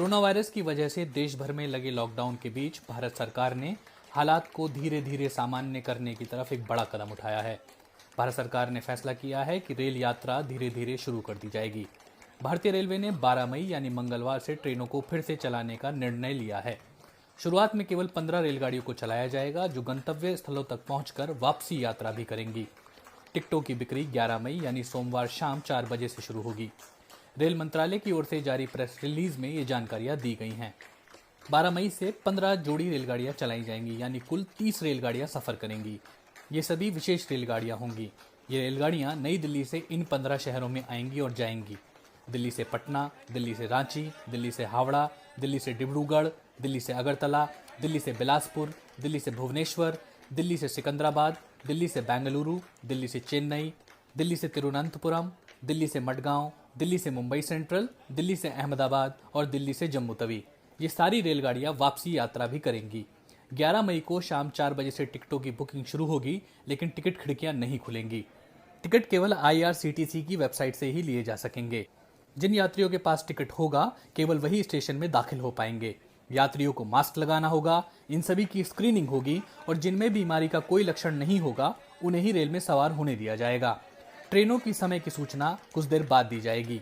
Corona virus की वजह से देश भर में लगे लॉकडाउन के बीच भारत सरकार ने हालात को धीरे धीरे सामान्य करने की तरफ एक बड़ा कदम उठाया है। भारत सरकार ने फैसला किया है कि रेल यात्रा धीरे धीरे शुरू कर दी जाएगी। भारतीय रेलवे ने 12 मई यानी मंगलवार से ट्रेनों को फिर से चलाने का निर्णय लिया है। शुरुआत में केवल 15 रेलगाड़ियों को चलाया जाएगा जो गंतव्य स्थलों तक पहुंचकर वापसी यात्रा भी करेंगी। टिकटों की बिक्री 11 मई यानी सोमवार शाम 4 बजे से शुरू होगी। रेल मंत्रालय की ओर से जारी प्रेस रिलीज में ये जानकारियां दी गई हैं। 12 मई से 15 जोड़ी रेलगाड़ियां चलाई जाएंगी यानी कुल 30 रेलगाड़ियां सफर करेंगी। ये सभी विशेष रेलगाड़ियां होंगी। ये रेलगाड़ियां नई दिल्ली से इन 15 शहरों में आएंगी और जाएंगी। दिल्ली से पटना, दिल्ली से रांची, दिल्ली से हावड़ा, दिल्ली से डिब्रूगढ़, दिल्ली से अगरतला, दिल्ली से बिलासपुर, दिल्ली से भुवनेश्वर, दिल्ली से सिकंदराबाद, दिल्ली से बेंगलुरु, दिल्ली से चेन्नई, दिल्ली से तिरुवनंतपुरम, दिल्ली से मडगांव, दिल्ली से मुंबई सेंट्रल, दिल्ली से अहमदाबाद और दिल्ली से जम्मू तवी। ये सारी रेलगाड़ियां वापसी यात्रा भी करेंगी। 11 मई को शाम 4 बजे से टिकटों की बुकिंग शुरू होगी, लेकिन टिकट खिड़कियां नहीं खुलेंगी। टिकट केवल IRCTC की वेबसाइट से ही लिए जा सकेंगे। जिन यात्रियों के पास टिकट होगा केवल वही स्टेशन में दाखिल हो पाएंगे। यात्रियों को मास्क लगाना होगा, इन सभी की स्क्रीनिंग होगी और जिनमें बीमारी का कोई लक्षण नहीं होगा उन्हें ही रेल में सवार होने दिया जाएगा। ट्रेनों की समय की सूचना कुछ देर बाद दी जाएगी।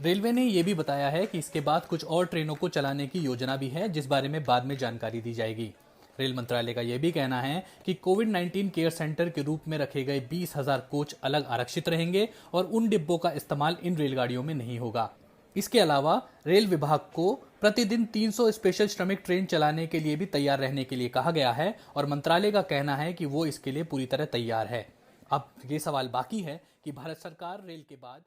रेलवे ने यह भी बताया है कि इसके बाद कुछ और ट्रेनों को चलाने की योजना भी है, जिस बारे में बाद में जानकारी दी जाएगी। रेल मंत्रालय का यह भी कहना है कि कोविड-19 केयर सेंटर के रूप में रखे गए 20,000 कोच अलग आरक्षित रहेंगे और उन डिब्बों का इस्तेमाल इन रेलगाड़ियों में नहीं होगा। इसके अलावा रेल विभाग को प्रतिदिन 300 स्पेशल श्रमिक ट्रेन चलाने के लिए भी तैयार रहने के लिए कहा गया है और मंत्रालय का कहना है कि वो इसके लिए पूरी तरह तैयार है। अब ये सवाल बाकी है कि भारत सरकार रेल के बाद